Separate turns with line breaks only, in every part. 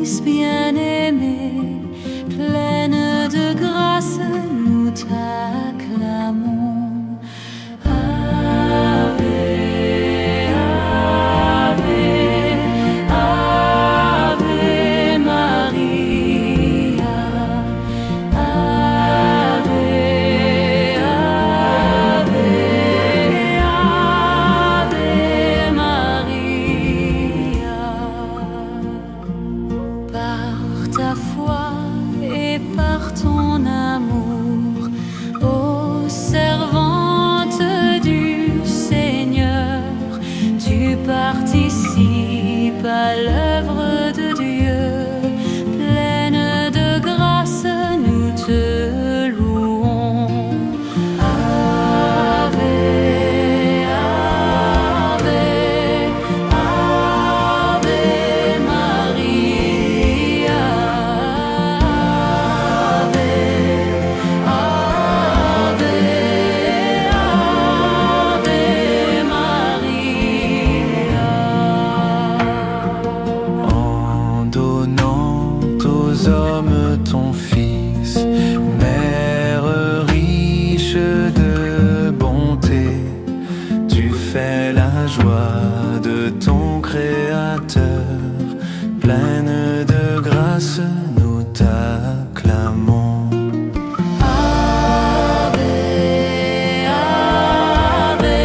Fils bien-aimé, pleine de grâce, nous t'acclamons. Ave, Ave, Ave Maria. Ave, Ave, Ave Maria. Par ta foi et par ton amour, ô servante du Seigneur, tu participes à l'œuvre de Dieu. Pleine de grâce, nous te louons. Ave, Ave, Ave Maria. Ave, Ave, Ave Maria.
En donnant aux hommes ton Fils, Mère riche de bonté, tu fais la joie de ton Créateur. Pleine de grâce, nous t'acclamons.
Ave, Ave,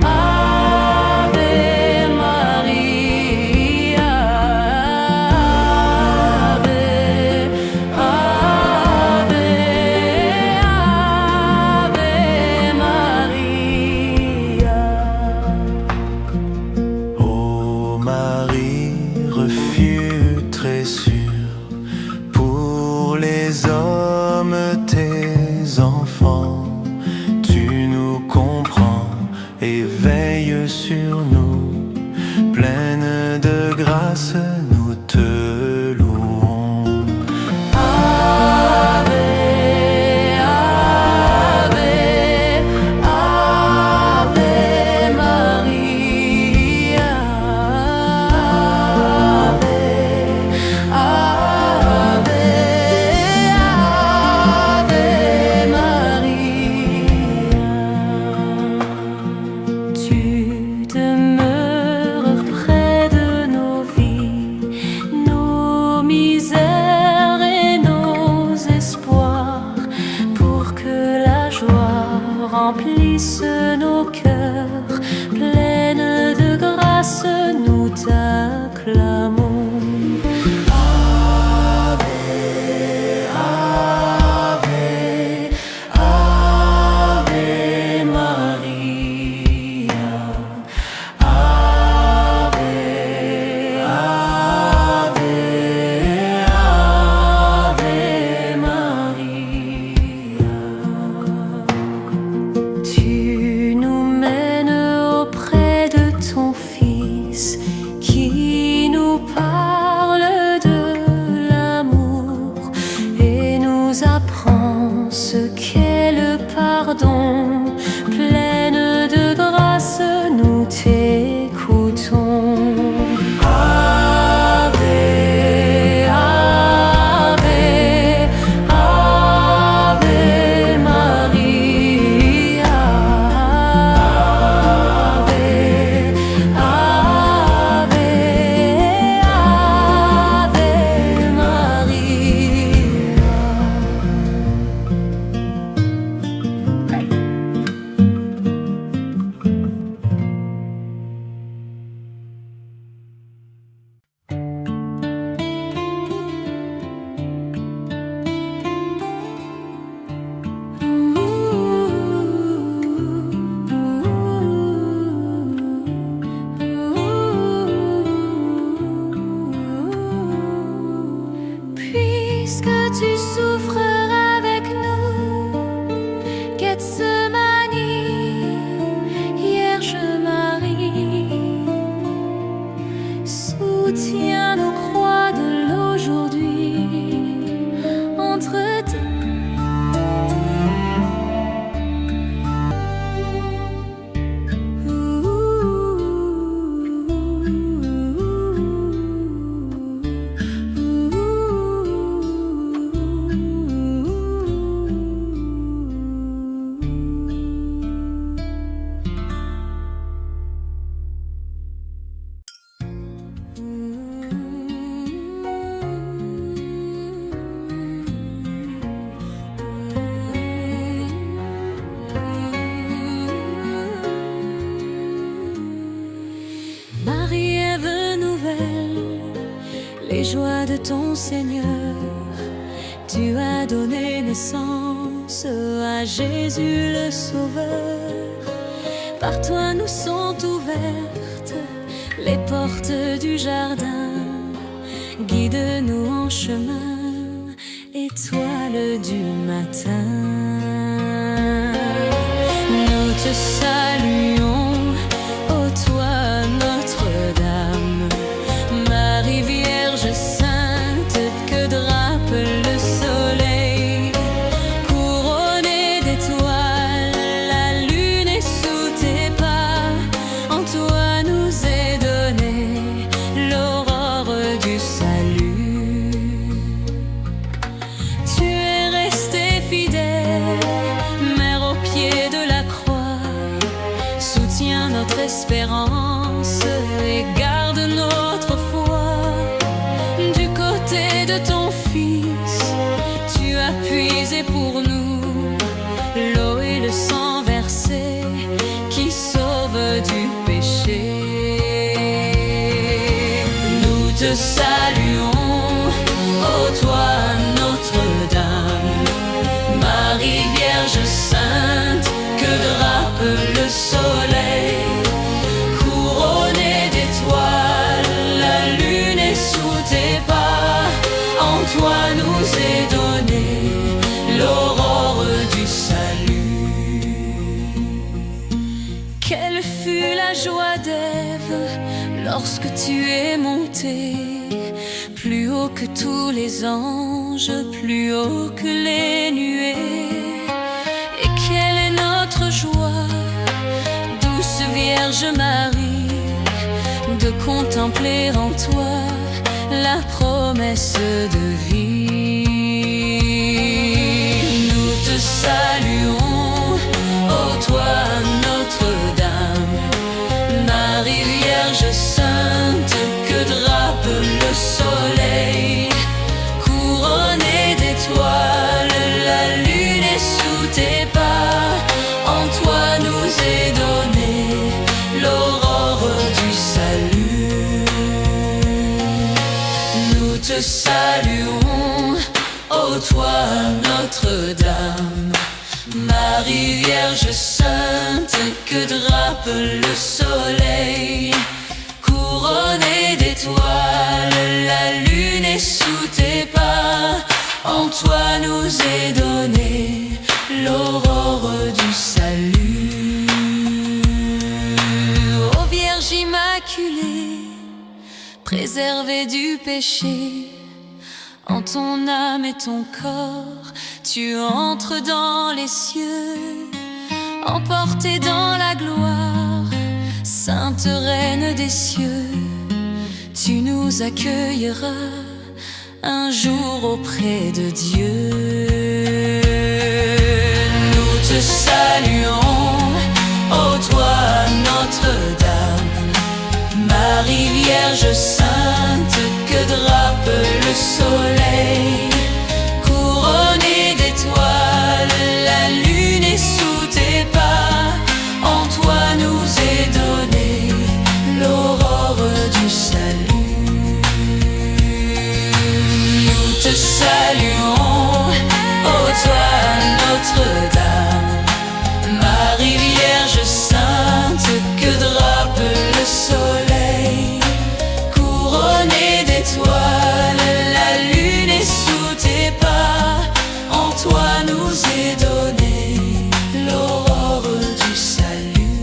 Ave Maria. Ave, Ave, Ave Maria.
Ô Marie, refuge très sûr pour les hommes, tes enfants. Tu nous comprends et veilles sur nous. Pleine de grâce, nous te louons.
Ave, Ave, Ave Maria. Ave, Ave, Ave Maria. Tu demeures près de nos vies, nos misères et nos espoirs, pour que la joie remplisse nos cœurs. Pleine de grâce, nous t'acclamons. Ave, Ave, Ave Maria. Ave, Ave, Ave Maria. Tu nous mets joies de ton Seigneur, tu as donné naissance à Jésus le Sauveur. Par toi nous sont ouvertes les portes du jardin. Guide-nous en chemin, étoile du matin. Nous te saluons, ô toi Notre-Dame, Marie Vierge sainte que drape le soleil. Couronnée d'étoiles, la lune est sous tes pas. En toi nous est donnée l'aurore du salut. Tu es restée fidèle, mère au pied de la croix. Soutiens notre espérance et garde notre foi. Du côté de ton Fils, tu as puisé pour nous l'eau et le sang versé qui sauve du péché. Nous te saluons, ô toi Notre-Dame, Marie Vierge sainte que drape le soleil. Couronnée d'étoiles, la lune est sous tes pas. En toi nous est donnée l'aurore du salut. Quelle fut la joie d'Ève lorsque tu es monté plus haut que tous les anges, plus haut que les nuées. Et quelle est notre joie, douce Vierge Marie, de contempler en toi la promesse de vie. Nous te saluons, ô toi Notre-Dame, Marie Vierge sainte que drape le soleil. Couronnée d'étoiles, la lune est sous tes pas. En toi nous est donnée l'aurore du salut. Nous te saluons, ô toi Notre-Dame, Marie Vierge sainte que drape le soleil. Couronnée d'étoiles, la lune est sous tes pas. En toi nous est donnée l'aurore du salut. Ô Vierge immaculée, préservée du péché, en ton âme et ton corps, tu entres dans les cieux, emportée dans la gloire, Sainte Reine des cieux. Tu nous accueilleras un jour auprès de Dieu. Nous te saluons, ô toi Notre-Dame, Marie Vierge sainte que drape le soleil. Couronnée d'étoiles, la lune est sous tes pas. En toi nous est donnée l'aurore du salut. Nous te saluons, ô toi Notre-Dame, Marie Vierge sainte que drape le soleil. Couronnée d'étoiles, la lune est sous tes pas. En toi nous est donnée l'aurore du salut.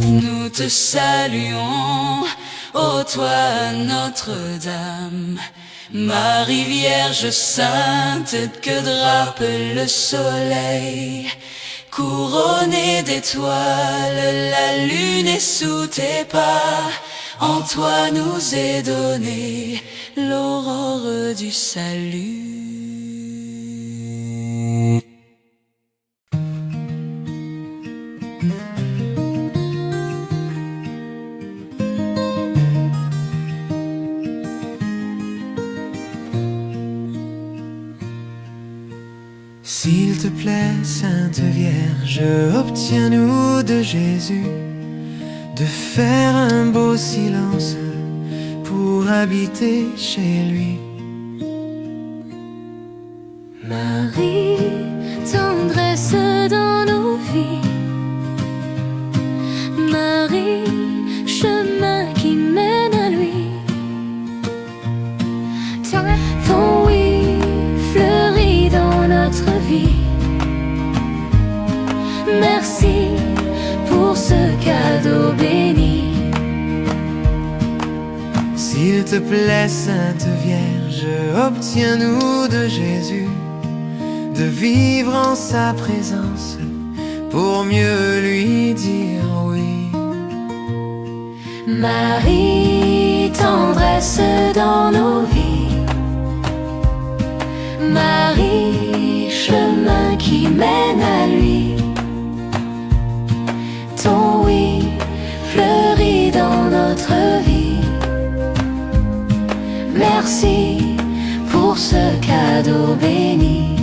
Nous te saluons, ô toi Notre-Dame, Marie Vierge sainte que drape le soleil. Couronnée d'étoiles, la lune est sous tes pas. En toi nous est donnée l'aurore du salut.
S'il te plaît, Sainte Vierge, obtiens-nous de Jésus de faire un beau silence pour habiter chez lui.
Marie, tendresse dans nos vies. Marie, chemin qui mène à lui. Ton oui fleurit dans notre vie. Merci pour ce cadeau béni.
S'il te plaît, Sainte Vierge, obtiens-nous de Jésus de vivre en sa présence pour mieux lui dire oui.
Marie, tendresse dans nos vies. Marie, chemin qui mène à lui. Ton oui fleurit dans notre vie. Merci pour ce cadeau béni.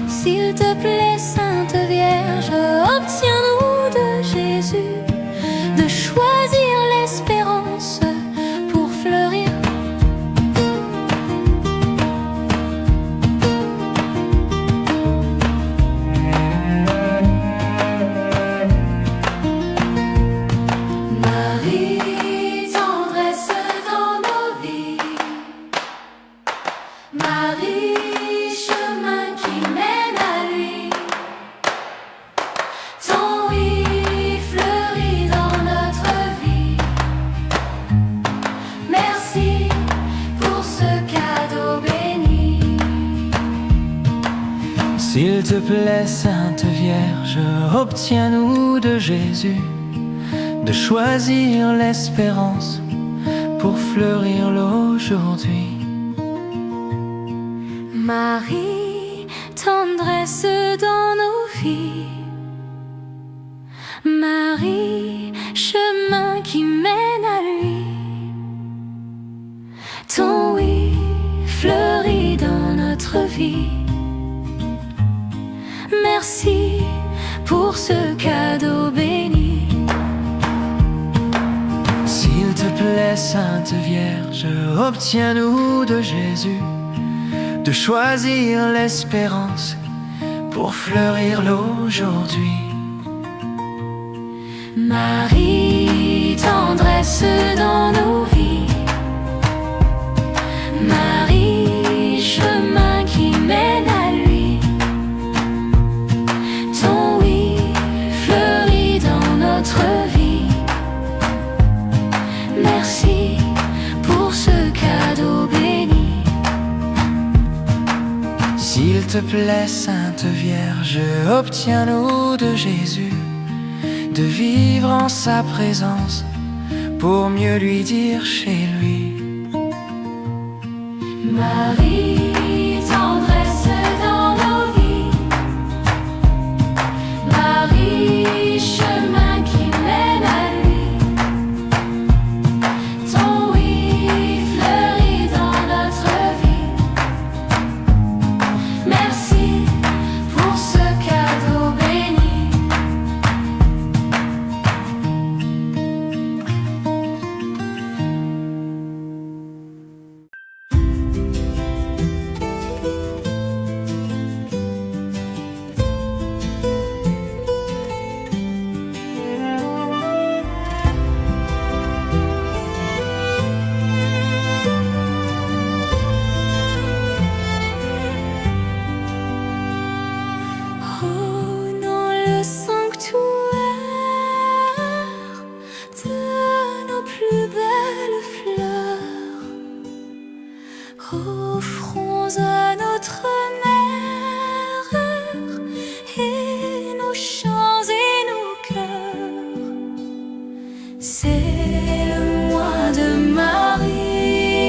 S'il te plaît, Sainte Vierge, obtiens-nous de Jésus de choisir l'espérance pour fleurir. Marie, tendresse dans nos vies. Marie, chemin qui mène à lui. Ton oui fleurit dans notre vie. Merci pour ce cadeau béni.
S'il te plaît, Sainte Vierge, obtiens-nous de Jésus de choisir l'espérance pour fleurir l'aujourd'hui.
Marie, tendresse dans nos vies. Marie, chemin qui mène à lui. Ton oui fleurit dans notre vie. Merci pour ce cadeau béni.
S'il te plaît, Sainte Vierge, obtiens-nous de Jésus de choisir l'espérance pour fleurir l'aujourd'hui.
Marie, tendresse dans nos vies. Marie, chemin qui mène à lui. Ton oui fleurit dans notre vie. Merci pour ce cadeau béni.
S'il te plaît, Sainte Vierge, obtiens-nous de Jésus de vivre en sa présence pour mieux lui dire chez lui.
Marie, tendresse dans nos vies. Marie, chemin qui mène à lui. Ton oui fleurit dans notre vie. Merci pour ce cadeau béni. Oh, dans le sanctuaire de nos plus belles fleurs, offrons à notre mère et nos chants et nos cœurs. C'est le mois de Marie,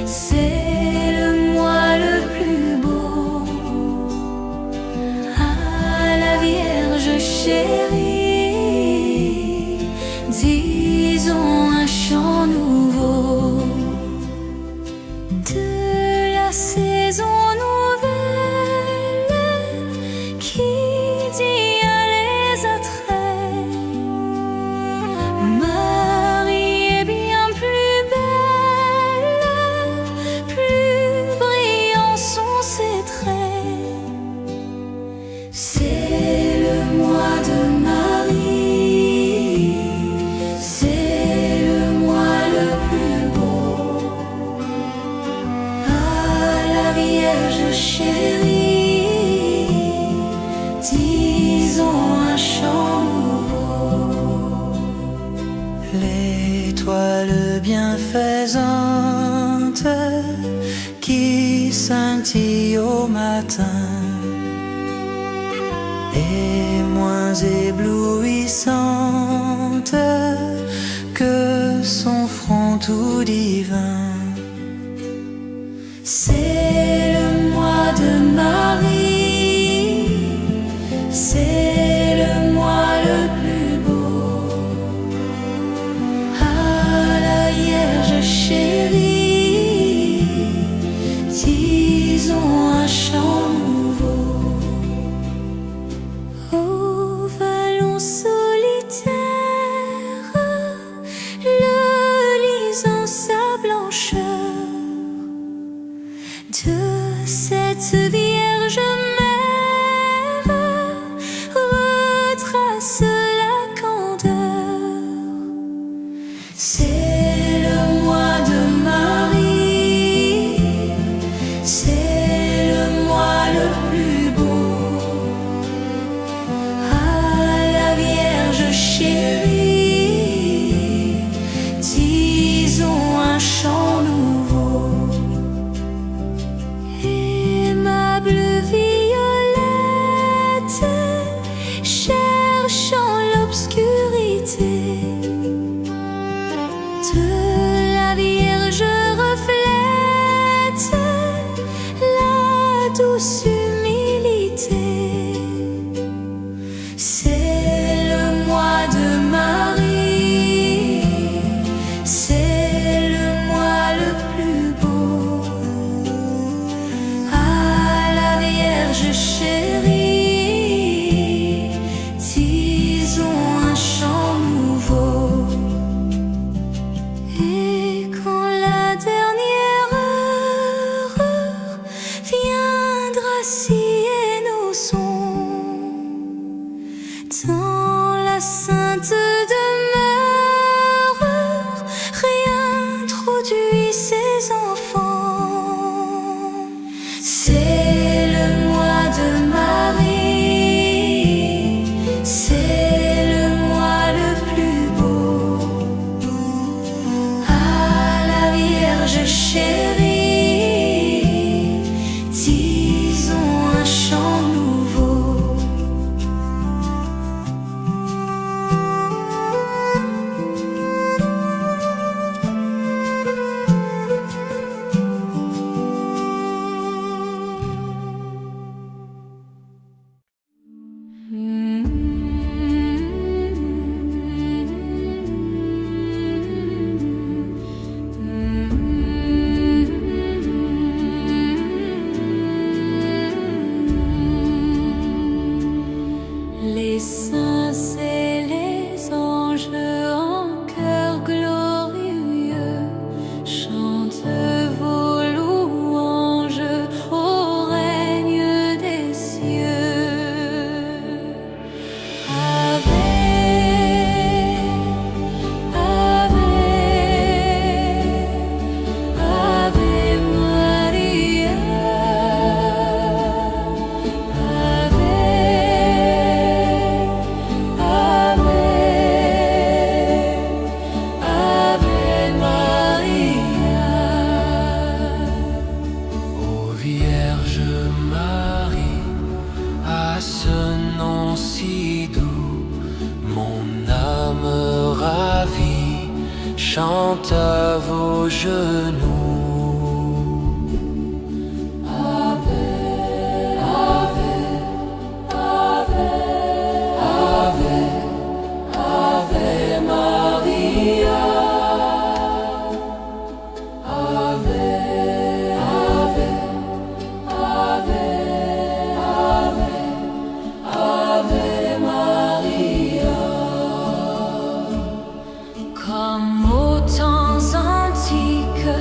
c'est le mois le plus beau. À la Vierge chérie, disons un chant nouveau. De la saison nouvelle qui dit à les attraits, Marie disons un chant nouveau.
L'étoile bienfaisante qui scintille au matin est moins éblouissante que son front tout divin.
C'est le mois de Marie, c'est le mois le plus beau. Ah, la Vierge chérie, disons un chant nouveau. Au vallon solitaire, le lisant sa blancheur de cette Vierge mère, retrace la candeur. C'est le mois de Marie, c'est le mois le plus beau. Ah, la Vierge chérie, disons un chant nouveau. Aimable violette, cherchant l'obscurité de la Vierge, reflète la douce humilité. C'est le mois de Marie, c'est le mois le plus beau. Ah, la Vierge chérie, disons un chant nouveau. Et quand la dernière heure viendra scier nos sons dans la sainte demeure, réintroduit ses enfants. C'est le mois de Marie, c'est le mois le plus beau. Ah, la Vierge chérie, disons un chant nouveau. Les saints et les anges en chœur glorieux chantent vos louanges au règne des cieux. Ave, Ave, Ave Maria.
Vierge Marie, à ce nom si doux, mon âme ravie chante à vos genoux. Ave, Ave, Ave, Ave, Ave Maria. Ave, Ave, Ave, Ave, Ave Maria.
Comme aux temps antiques,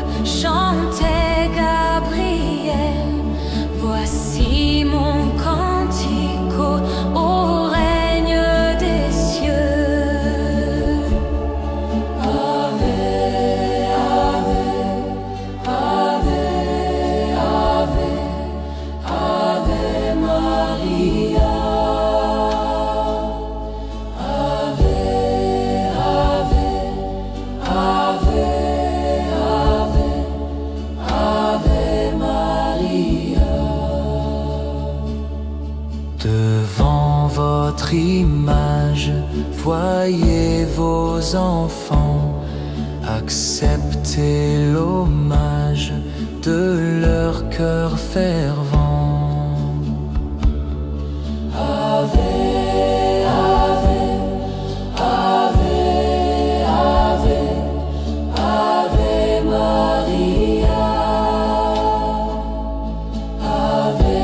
votre image, voyez vos enfants, acceptez l'hommage de leur cœur fervent. Ave, Ave, Ave, Ave, Ave Maria. Ave,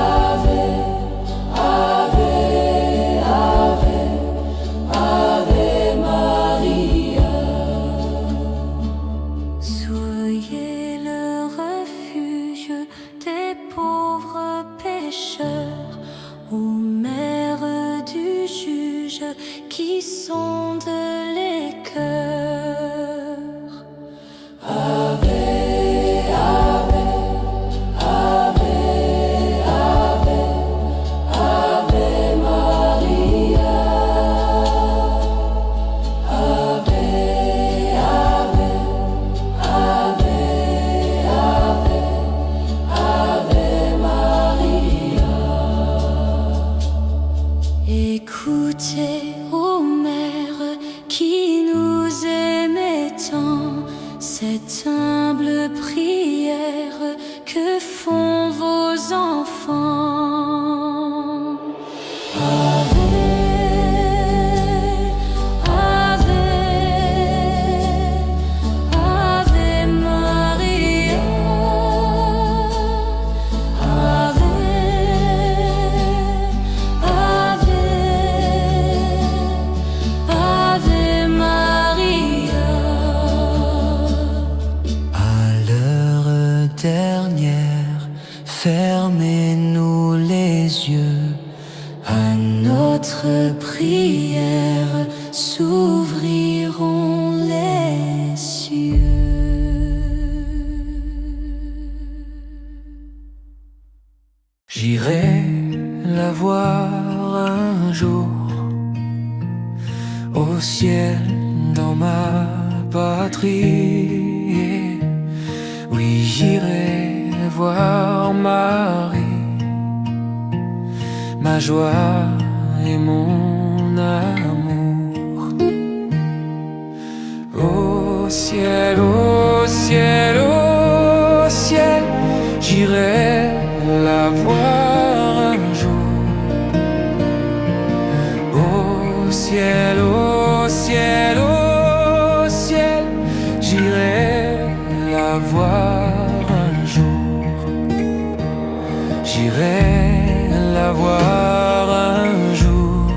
Ave, Ave, Ave, Ave Maria.
Soyez le refuge des pauvres pécheurs, ô mère du juge qui sonde les cœurs.
Ave, Ave, Ave, Ave, Ave Maria. Ave, Ave, Ave, Ave, Ave Maria.
Écoutez, ô mère qui nous aimait tant, cette humble prière que font vos enfants. Ave, Ave, Ave Maria. Ave, Ave, Ave Maria.
À l'heure dernière, fermez-nous les yeux.
À notre prière s'ouvriront les cieux.
J'irai la voir un jour au ciel dans ma patrie. Oui, j'irai voir Marie, ma joie et mon amour. Au ciel, au ciel, au ciel, j'irai la voir un jour. Au ciel, au ciel, au ciel, j'irai la voir un jour. J'irai la voir un jour.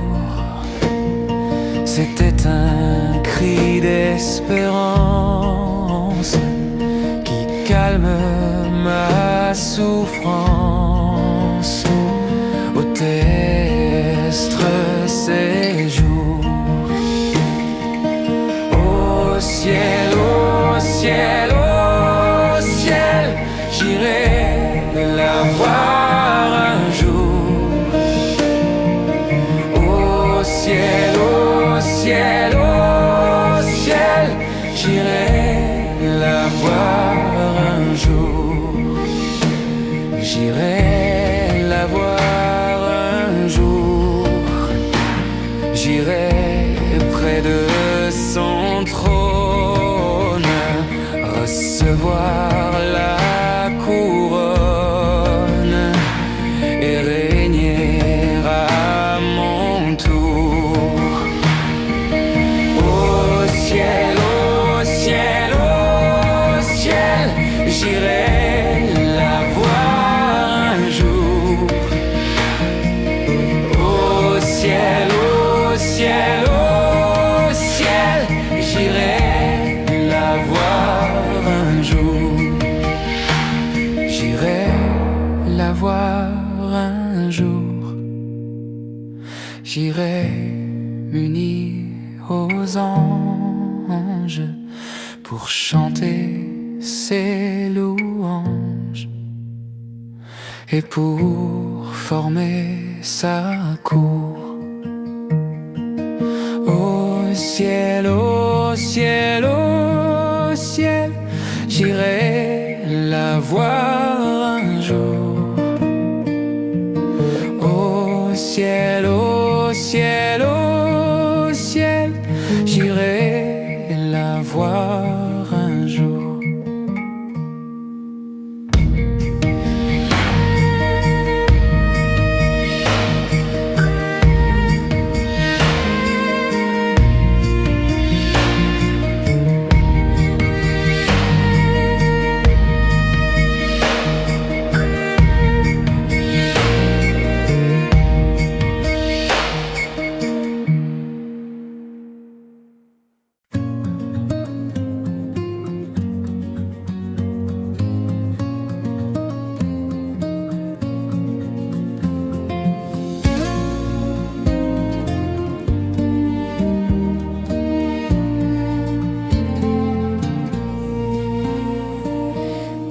C'était un cri d'espérance qui calme ma souffrance au terrestre séjour. Au ciel, au ciel, au ciel, j'irai la voir un jour. Au ciel, au ciel, au ciel, j'irai la voir un jour. J'irai la voir un jour. J'irai près de son trône recevoir la couronne et régner à mon tour. Au ciel, au ciel, au ciel, j'irai la voir un jour. Au ciel, au ciel, au ciel, j'irai la voir un jour. J'irai la voir un jour. J'irai m'unir aux anges pour chanter ses louanges et pour former sa cour. Au ciel, au ciel, au ciel, j'irai la voir un jour. Au ciel, au ciel, au ciel, j'irai la voir un jour.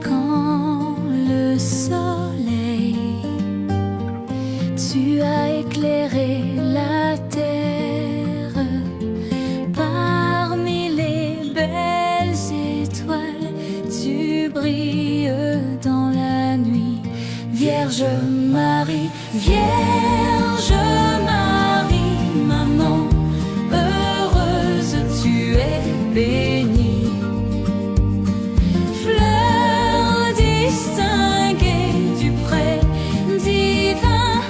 Quand le soleil, tu as éclairé la terre, parmi les belles étoiles, tu brilles dans la nuit. Vierge Marie, Vierge Marie, maman, heureuse tu es bénie. Fleur distinguée du pré divin,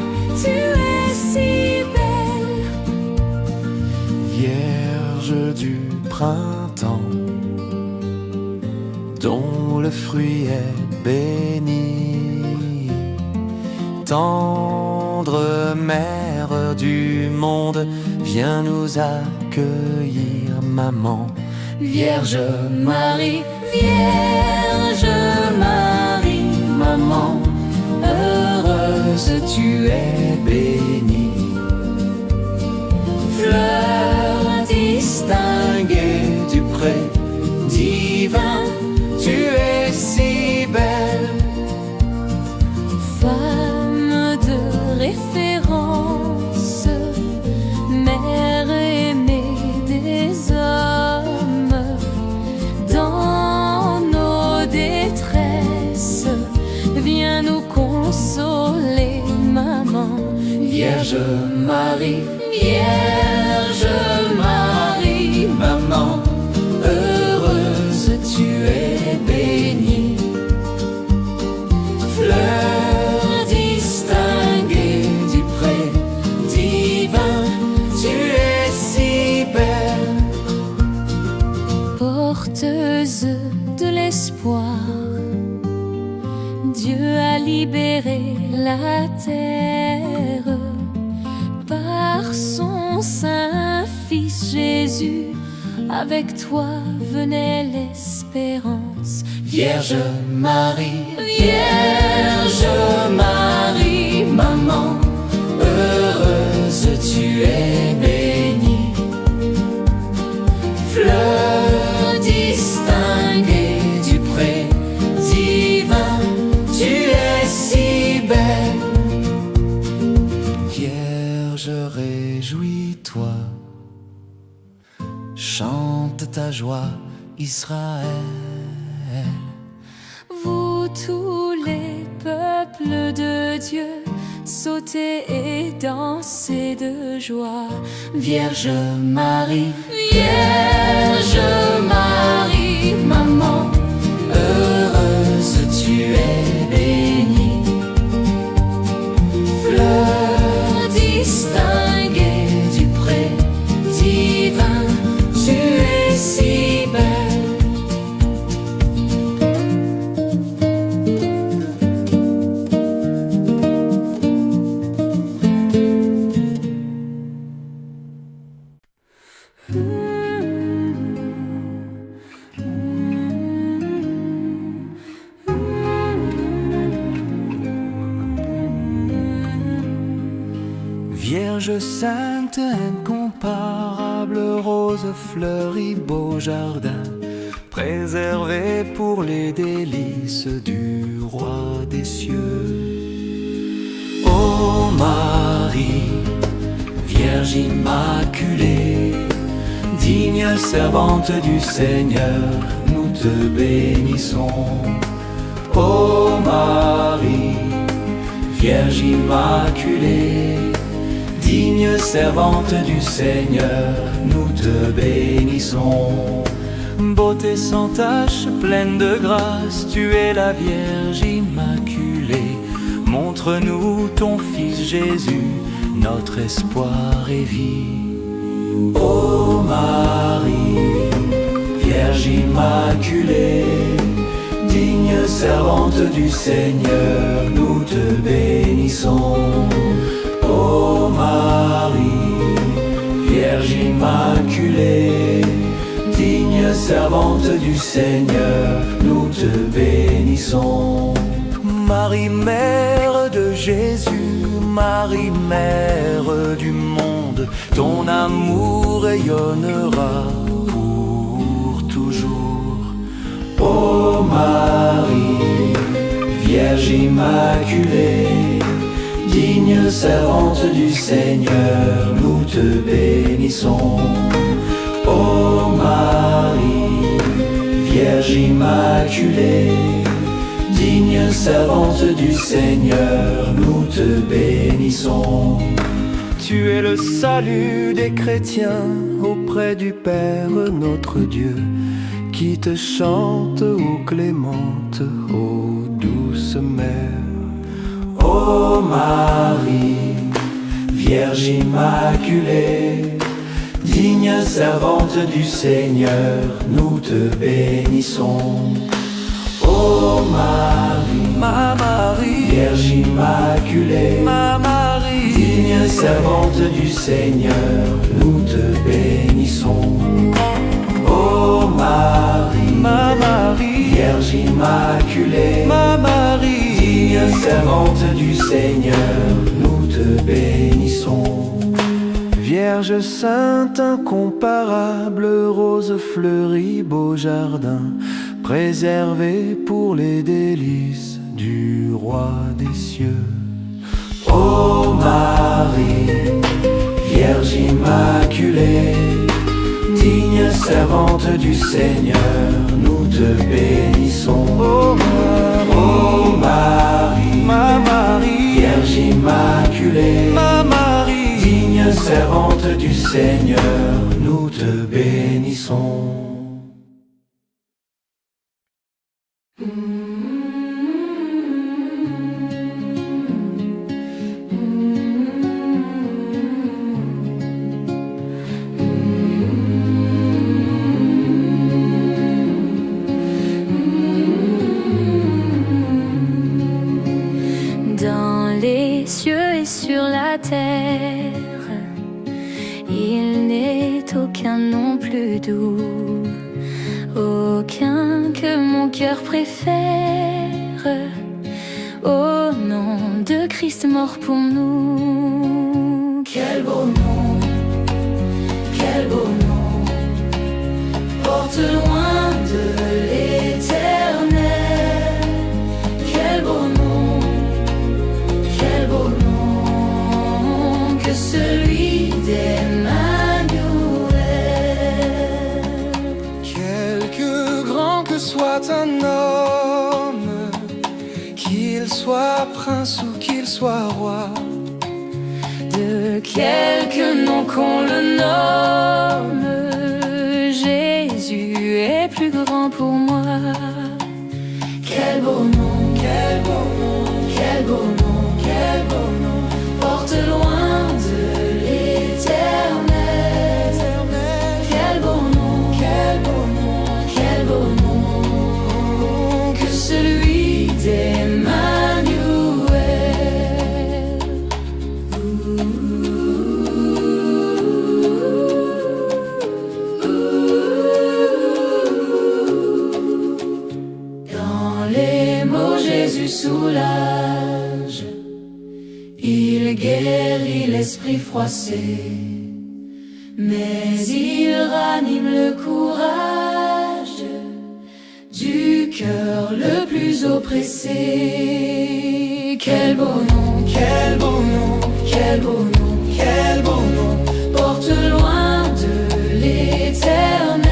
tu es si belle.
Vierge du printemps, dont le fruit est béni, tendre mère du monde, viens nous accueillir, maman.
Vierge Marie, Vierge Marie, maman, heureuse tu es bénie. Fleur distinguée
Du pré divin, tu es si belle.
femme de référence, mère aimée des hommes, dans nos détresses, viens nous consoler, maman. Vierge Marie, Vierge Marie, maman, heureuse tu es bénie. Fleur distinguée du pré divin,
Tu es si belle.
porteuse de l'espoir, Dieu a libéré la terre par son saint Fils Jésus. Avec toi venait l'espérance.
Vierge Marie,
Vierge Marie, maman, heureuse tu es bénie. Fleur distinguée du pré divin, tu es si belle.
Vierge, réjouis-toi, chante ta joie, Israël.
Vous tous les peuples de Dieu, sautez et dansez de joie. Vierge Marie, Vierge Marie, maman, heureuse tu es bénie. Fleur distinguée du pré divin, tu es si belle.
Vierge sainte, incomparable, rose fleurie, beau jardin, préservé pour les délices du roi des cieux. Ô Marie, Vierge immaculée, digne servante du Seigneur, nous te bénissons. Ô Marie, Vierge immaculée,
digne servante du Seigneur, nous te bénissons. Beauté sans tache, pleine de grâce, tu es la Vierge immaculée. Montre-nous ton Fils Jésus, notre espoir et vie. Ô Marie, Vierge immaculée, digne servante du Seigneur, nous te bénissons. Ô Marie, Vierge immaculée, digne servante du Seigneur, nous te bénissons. Marie, mère de Jésus, Marie, mère du monde, ton amour rayonnera pour toujours. Ô Marie, Vierge immaculée, digne servante du Seigneur, nous te bénissons. Ô Marie, Vierge immaculée, digne servante du Seigneur, nous te bénissons. Tu es le salut des chrétiens auprès du Père notre Dieu, qui te chante, ô clémente, ô douce mère. Ô Marie, Vierge immaculée, digne servante du Seigneur, nous te bénissons. Ô Marie, ma Marie, Vierge immaculée, ma Marie, digne servante du Seigneur, nous te bénissons. Ô Marie, ma Marie, Vierge immaculée, ma Marie, digne servante du Seigneur, nous te bénissons. Vierge sainte incomparable, rose fleurie, beau jardin, préservée pour les délices du roi des cieux. Ô Marie, Vierge immaculée, digne servante du Seigneur, nous te bénissons. Ô Marie, ma Marie, Vierge immaculée, ma Marie, digne servante du Seigneur, nous te bénissons.
Dans les cieux et sur la terre, il n'est aucun nom plus doux, aucun que mon cœur préfère, au nom de Christ mort pour nous. Quel beau nom, quel beau nom, porte loin de l'éternel. Quel beau nom, quel beau nom, que celui d'Emmanuel.
Quelque grand que soit un homme, qu'il soit prince ou qu'il soit roi,
De quelque nom qu'on le nomme, Jésus est plus grand pour moi. Quel beau nom, quel beau nom, quel beau nom, quel beau nom, porte loin de l'éternel. Quel beau nom, quel beau nom, quel beau nom, que celui d'Emmanuel. Dans les mots Jésus soulage, il guérit l'esprit froissé, mais il ranime le courage du cœur le plus oppressé. Quel beau nom, quel beau nom, quel beau nom, quel beau nom, porte loin de l'éternel.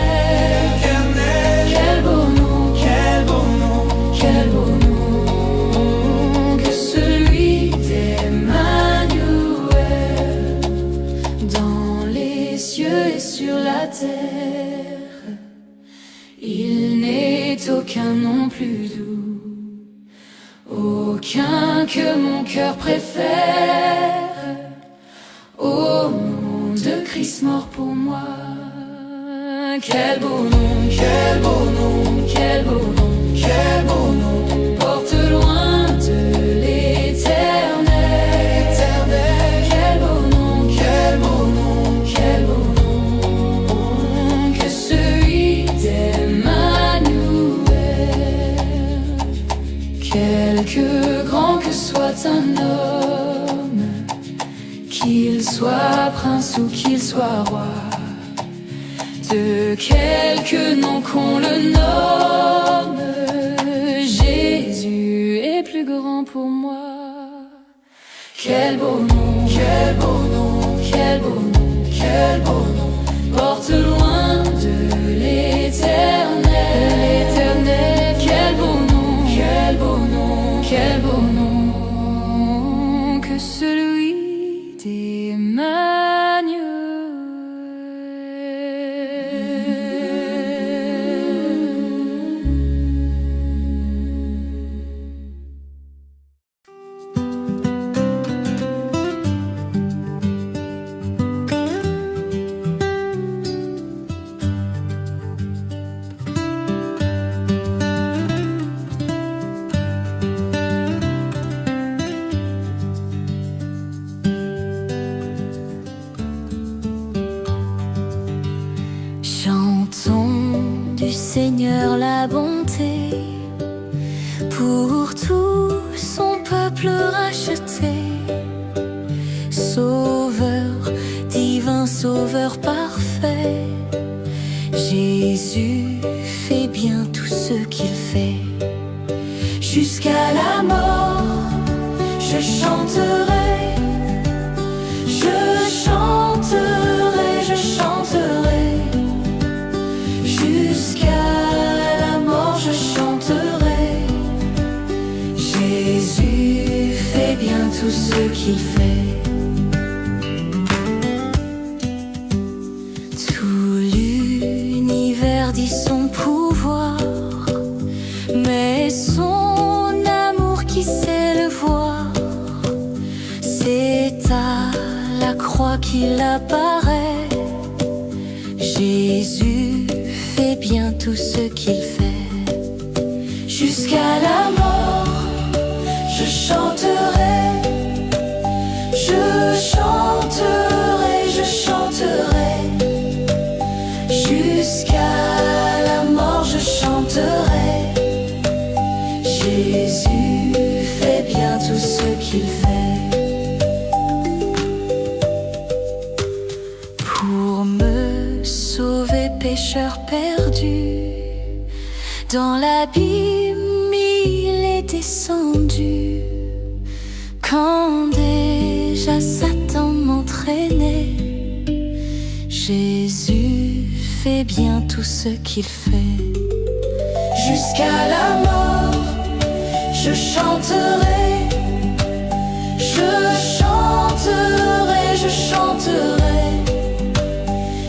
Quel beau nom, quel beau nom, quel beau nom, que celui d'Emmanuel. la terre. Il n'est aucun nom plus doux, aucun que mon cœur préfère, au nom de Christ mort pour moi. Quel beau nom, quel beau nom, quel beau nom, quel beau nom, porte loin de l'éternel. Quel beau nom, quel beau nom, quel beau nom, que celui d'Emmanuel. Quelque grand que soit un homme, qu'il soit prince ou qu'il soit roi, de quelque nom qu'on le nomme, Jésus est plus grand pour moi. Quel beau nom, quel beau nom, quel beau nom, quel beau nom, porte loin de l'éternel. Quel beau nom, quel beau nom, quel beau nom, que celui d'Emmanuel. Chantons du Seigneur la bonté, pour tout son peuple racheté. Sauveur, divin sauveur parfait, Jésus fait bien tout ce qu'il fait. Jusqu'à la mort, je chanterai, je chanterai, je chanterai. Jusqu'à la mort je chanterai. Jésus fait bien tout ce qu'il fait. Tout l'univers dit son pouvoir, mais son amour qui sait le voir, c'est à la croix qu'il apparaît. Jésus fait bien tout ce qu'il fait. Jusqu'à la mort, je chanterai, je chanterai, je chanterai. Jusqu'à la mort, je chanterai. Jésus fait bien tout ce qu'il fait. Pour me sauver, pécheur perdu, dans l'abîme il est descendu. Quand déjà Satan m'entraînait, Jésus fait bien tout ce qu'il fait. Jusqu'à la mort, je chanterai, je chanterai, je chanterai.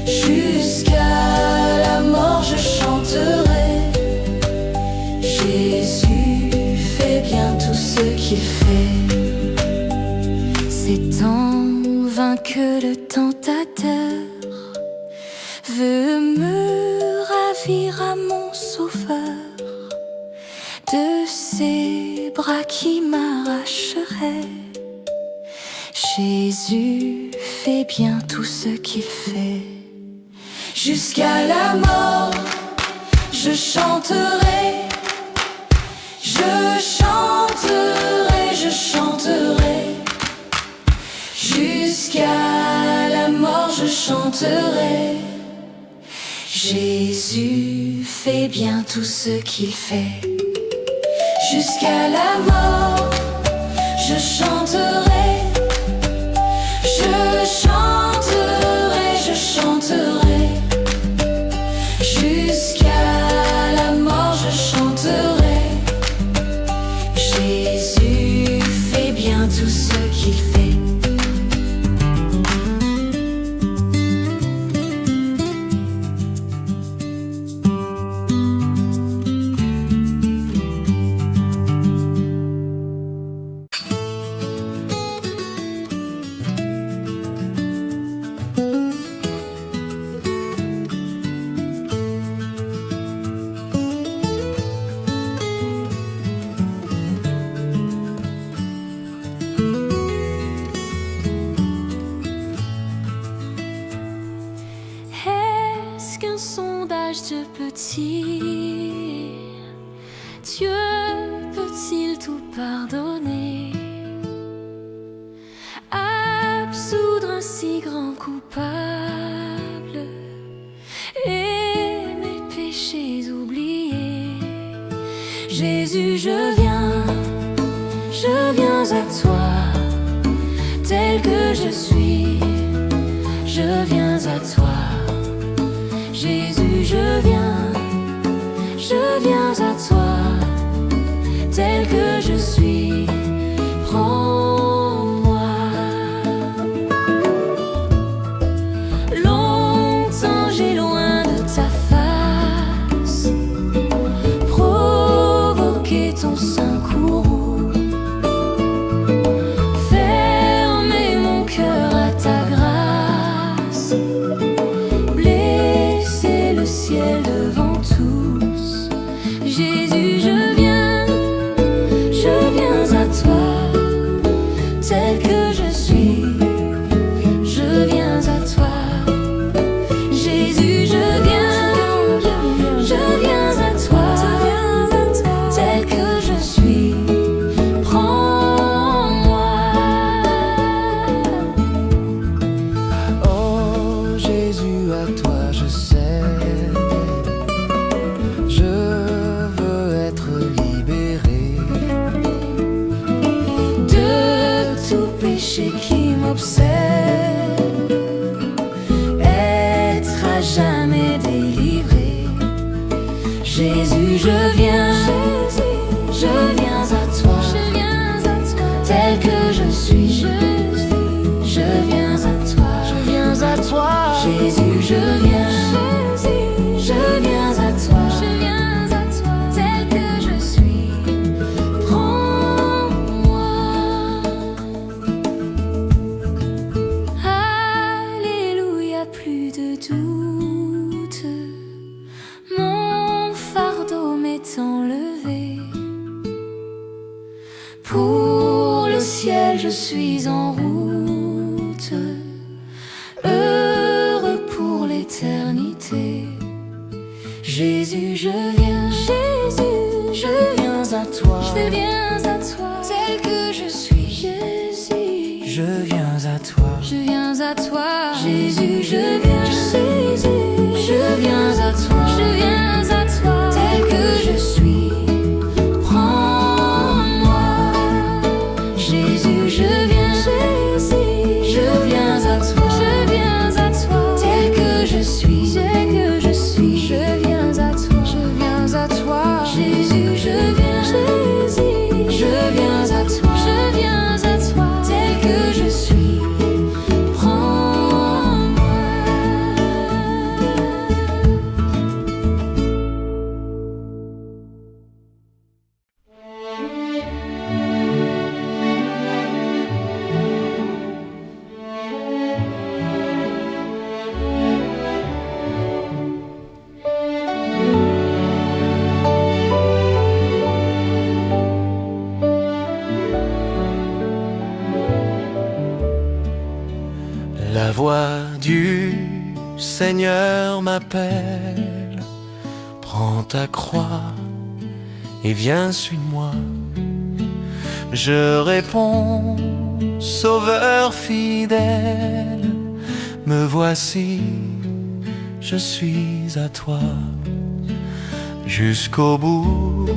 Jusqu'à la mort, je chanterai. Jésus fait bien tout ce qu'il fait. C'est en vain que le tentateur veut me ravir à mon sauveur de ses bras qui m'arracheraient. Jésus fait bien tout ce qu'il fait. Jusqu'à la mort, je chanterai, je chanterai, je chanterai. Jusqu'à la mort, je chanterai. Jésus fait bien tout ce qu'il fait. Jusqu'à la mort, je chanterai, je chanterai, je chanterai. Jusqu'à la mort, je chanterai. Jésus fait bien tout ce qu'il fait. qu'un sondage de petit. Dieu peut-il tout pardonner, absoudre un si grand coupable et mes péchés oubliés? Jésus, je viens à toi, tel que je suis, je viens à toi. Jésus, je viens à toi, tel que je suis, prends-moi. Longtemps j'ai loin de ta face provoqué ton sein courroux, fermé mon cœur à ta grâce, blessé le ciel devant tous. Jésus, je viens à toi, tel que je suis, je viens à toi. Jésus, je viens à toi, tel que je suis, prends-moi.
Oh Jésus, à toi je cède, je veux être libéré
De tout péché qui m'obsède, être à jamais délivré. Jésus, je viens à toi, tel que je suis, je viens à toi, Jésus, je viens à toi, tel que je suis, prends-moi. Alléluia, plus de doute, mon fardeau m'est enlevé. Pour le ciel je suis en route, heureux pour l'éternité. Jésus, je viens à toi, tel que je suis. Jésus,
Je viens à toi,
Jésus, je viens à toi, tel que je suis, prends-moi. Jésus, je viens à toi, tel que je suis, je viens à toi, Jésus, je viens à toi, tel que je suis, prends-moi.
La voix du Seigneur m'appelle, prends ta croix et viens, suis-moi. Je réponds, Sauveur fidèle, me voici, je suis à toi. Jusqu'au bout,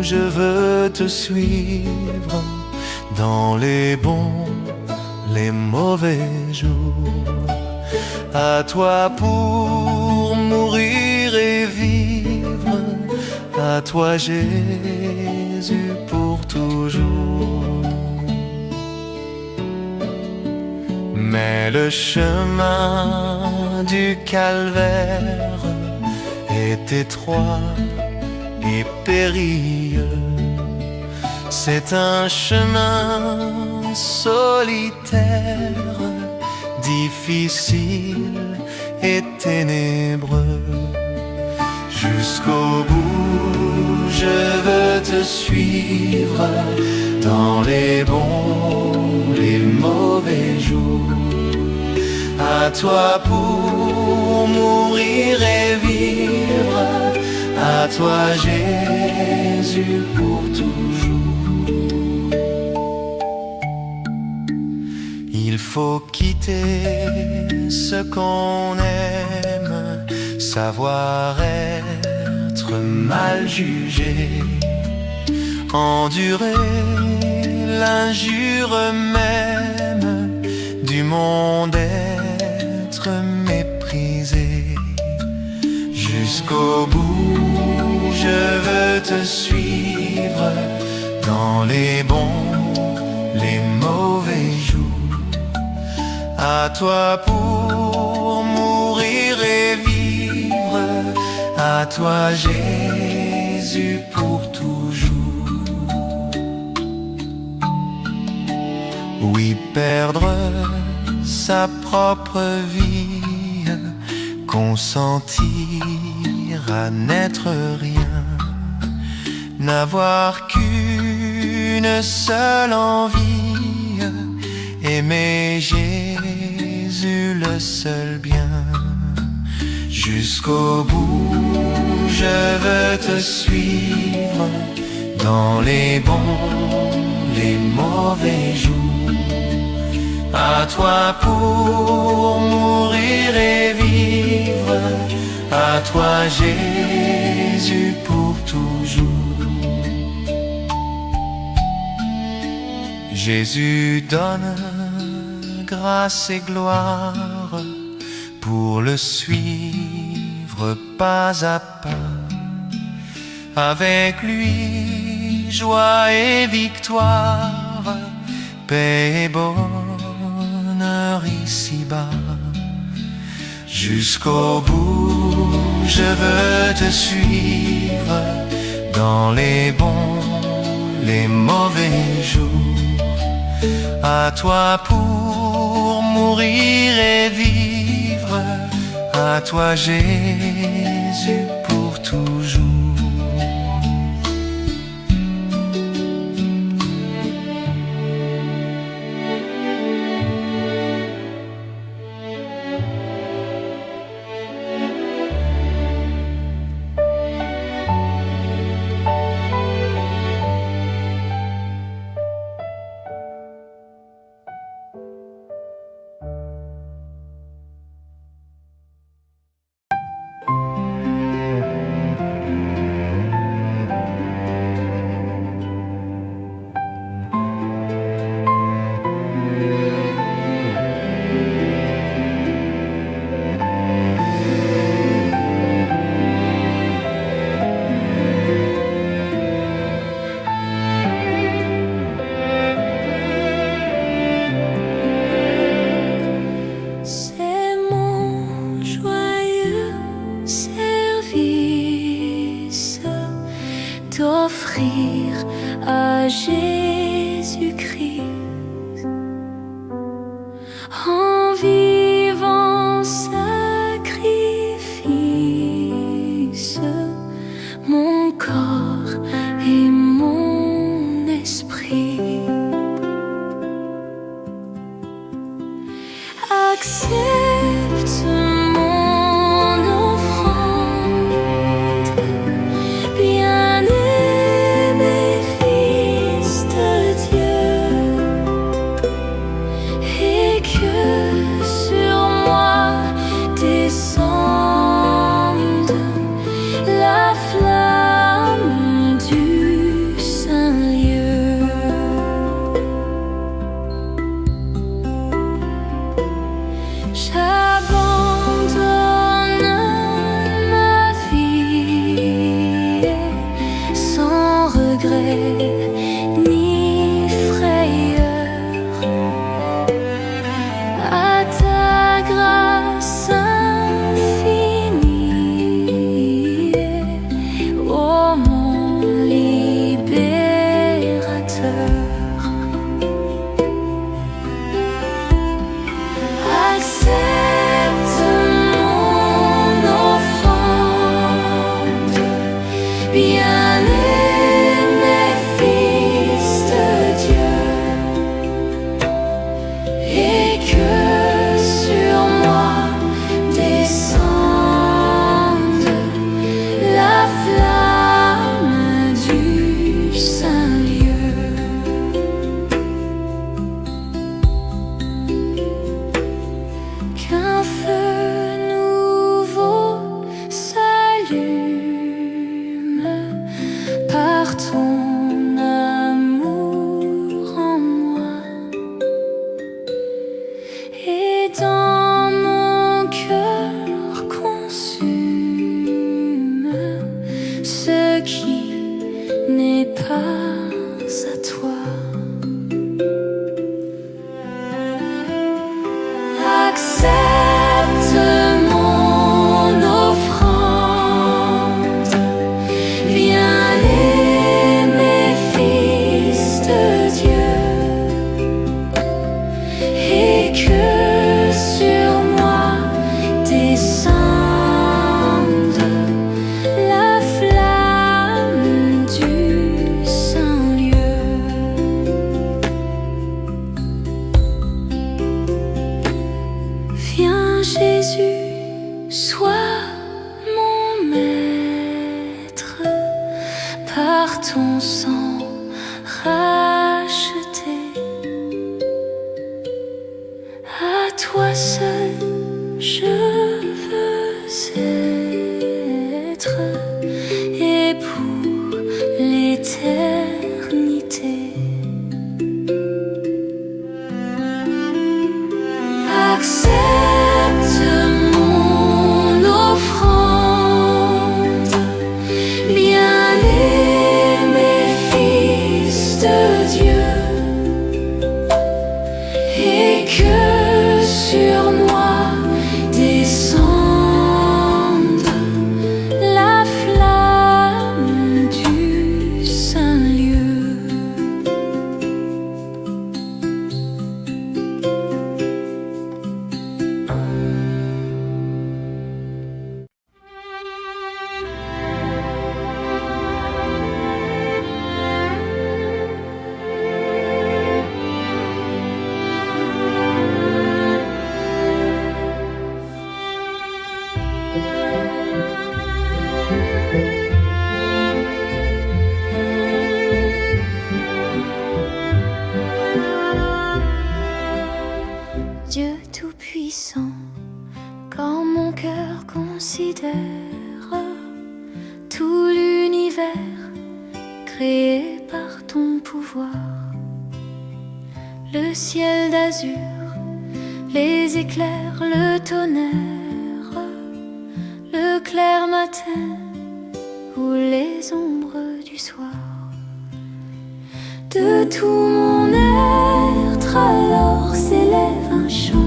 je veux te suivre dans les bons, les mauvais jours. À toi pour mourir et vivre, à toi Jésus pour toujours. Mais le chemin du calvaire est étroit et périlleux. C'est un chemin solitaire, difficile et ténébreux. Jusqu'au bout, je veux te suivre dans les bons, les mauvais jours. à toi pour mourir et vivre, à toi Jésus pour toujours. Il faut quitter ce qu'on aime, savoir être mal jugé, endurer l'injure même du monde, être méprisé. Jusqu'au bout je veux te suivre, dans les bons, les mauvais jours. À toi pour mourir et vivre, à toi Jésus pour toujours. Oui, perdre sa propre vie, consentir à n'être rien, n'avoir qu'une seule envie, aimer Jésus le seul bien. Jusqu'au bout je veux te suivre, dans les bons, les mauvais jours. À toi pour mourir et vivre, à toi Jésus pour toujours. Jésus donne grâce et gloire, pour le suivre pas à pas. Avec lui, joie et victoire, paix et bonheur ici-bas. Jusqu'au bout, je veux te suivre, dans les bons, les mauvais jours. À toi pour mourir et vivre, à toi Jésus pour toujours.
D'offrir à Jésus-Christ en vivant sacrifice mon corps et mon esprit. Accepte mon offrande, bien-aimé Fils de Dieu, et que sur moi descende la flamme du Saint-Lieu. J'abandonne ma vie sans regret ni frayeur, à ta grâce infinie, ô mon libérateur. Accepte Jésus, sois mon maître, par ton sang racheté. À toi seul je veux être, et pour l'éternité. Accepte mon offrande, bien-aimé Fils de Dieu, et que sur moi descende la flamme du Saint-Lieu. Dieu Tout-Puissant, quand mon cœur considère tout l'univers créé par ton pouvoir, le ciel d'azur, les éclairs, le tonnerre, le clair matin ou les ombres du soir. De tout mon être alors s'élève un chant.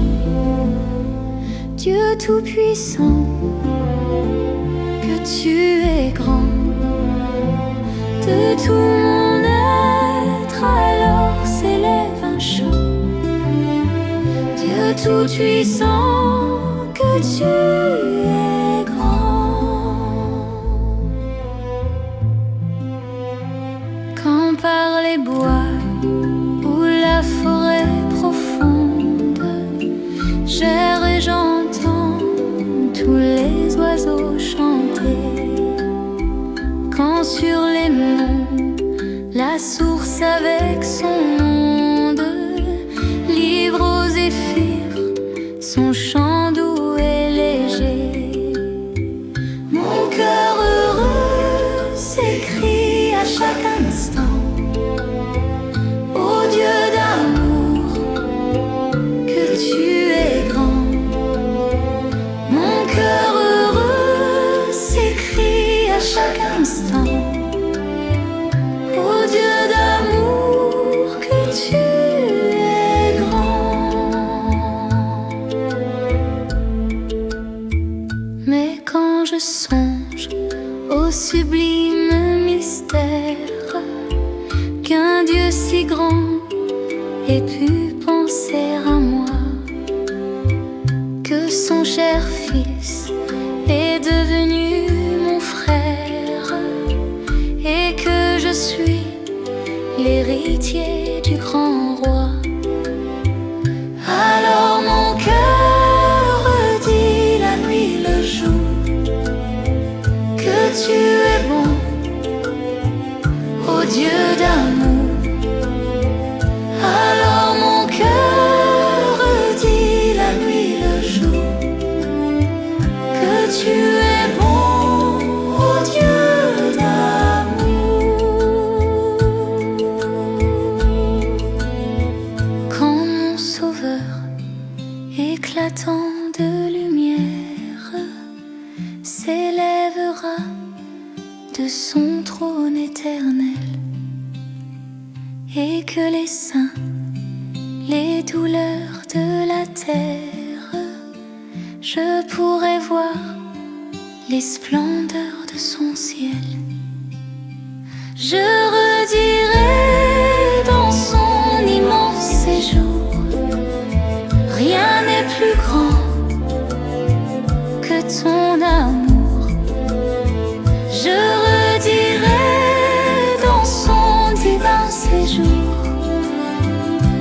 Dieu Tout-Puissant, que tu es grand. De tout mon être alors s'élève un chant. Dieu Tout-Puissant, que tu es grand. Quand par les bois ou la forêt profonde j'erre et j'entends tous les oiseaux chanter, quand sur les monts la source avec son onde livre aux zéphyrs son chant doux et léger, mon cœur heureux s'écrie à chaque instant: ô Dieu d'amour, que tu es grand. Mon cœur heureux s'écrie à chaque instant: ô Dieu d'amour, que tu es grand. Mais quand je songe au sublime mystère qu'un Dieu si grand ait pu penser à moi, que son cher Fils est devenu mon frère, et que je suis l'héritier du grand roi, alors mon cœur redit la nuit le jour que tu es bon, ô Dieu d'amour. Alors mon cœur redit la nuit le jour que tu es bon, ô Dieu d'amour. Quand mon Sauveur, éclatant de lumière, s'élèvera de son trône éternel, et que les saints, les douleurs de la terre, je pourrai voir les splendeurs de son ciel. Je redirai dans son immense séjour: rien n'est plus grand que ton amour. Je redirai dans son divin séjour: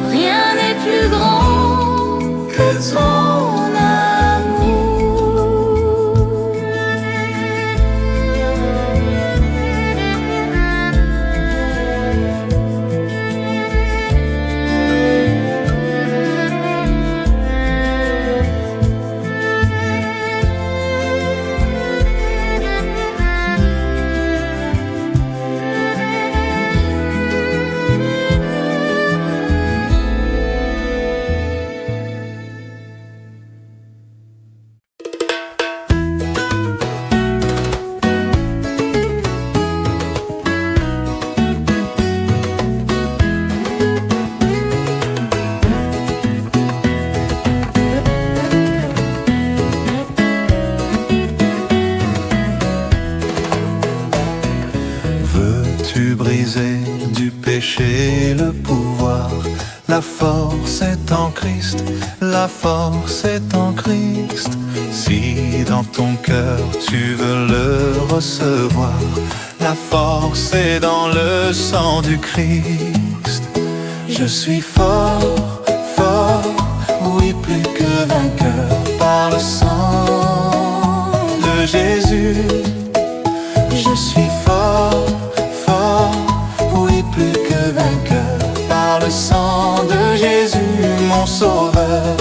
rien n'est plus grand que ton amour.
Christ, la force est en Christ. Si dans ton cœur tu veux le recevoir, la force est dans le sang du Christ. Je suis fort, fort, oui plus que vainqueur par le sang de Jésus. Je suis fort, fort, oui plus que vainqueur par le sang de Jésus, mon sauveur.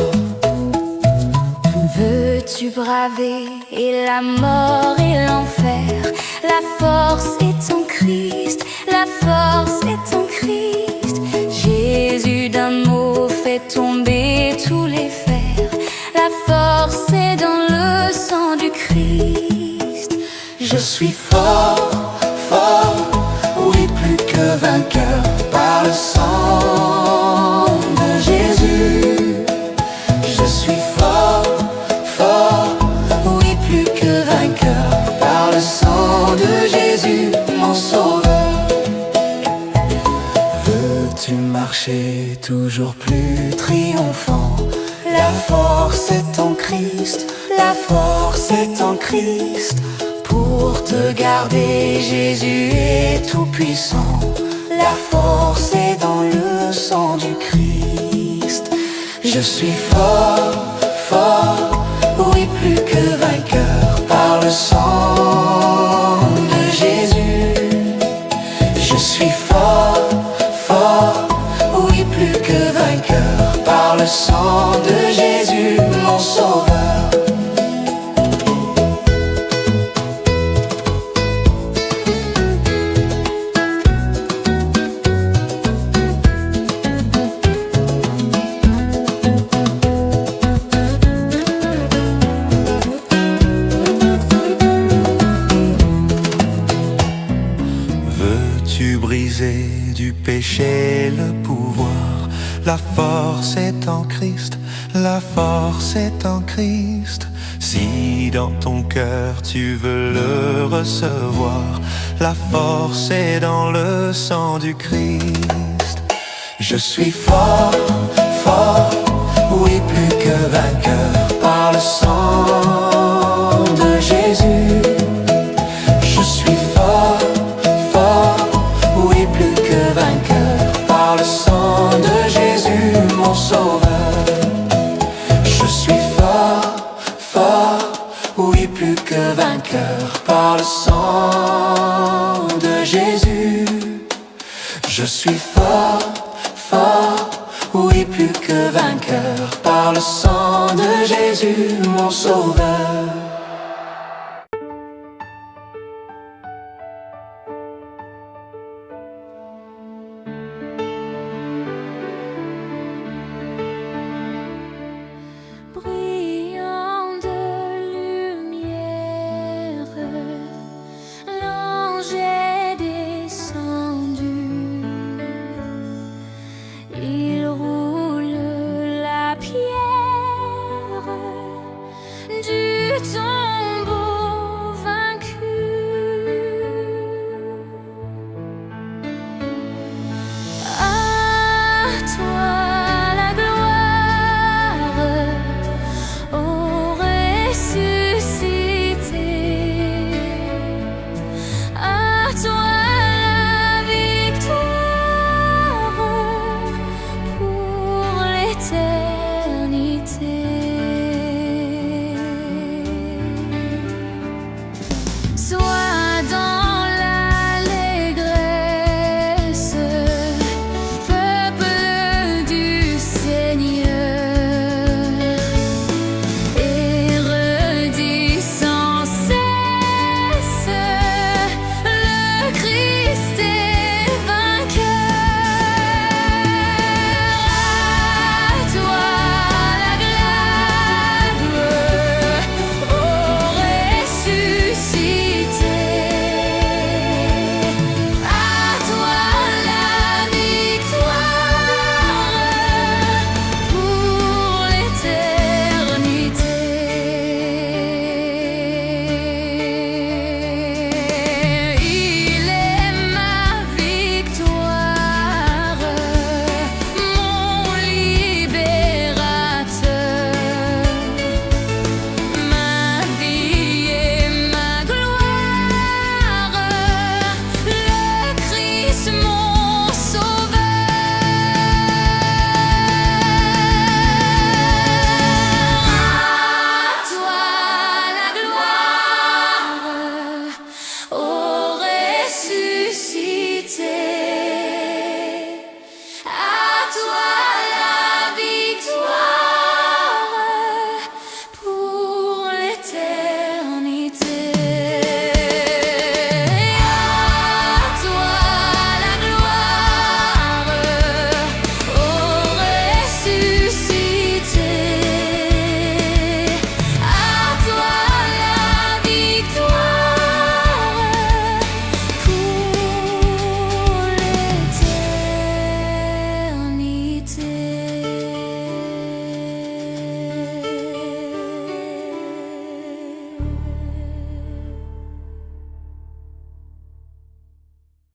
Veux-tu braver et la mort et l'enfer? La force est en Christ, la force est en Christ. Jésus d'un mot fait tomber tous les fers. La force est dans le sang du Christ.
Je suis fort, fort, oui plus que vainqueur par le sang de Jésus. Je suis fort, fort, oui plus que vainqueur par le sang de Jésus, mon sauveur. Veux-tu marcher toujours plus triomphant? La force est en Christ, la force est en Christ. Pour te garder, Jésus est tout puissant. La force est dans le sang du Christ. Je suis fort, fort, oui plus que vainqueur par le sang de Jésus. Je suis fort, fort, oui plus que vainqueur par le sang de Jésus, mon sauveur. Veux-tu briser du péché le pouvoir? La force est en Christ, la force est en Christ. Si dans ton cœur tu veux le recevoir, la force est dans le sang du Christ. Je suis fort, fort, oui plus que vainqueur par le sang de Jésus. Je suis fort, fort, oui plus que vainqueur par le sang de Jésus, mon sauveur. Je suis fort, fort, oui plus que vainqueur par le sang de Jésus. Je suis fort, fort, oui plus que vainqueur par le sang de Jésus, mon sauveur.
Brillant de lumière, l'ange est descendu. Il roule la pierre du tombeau.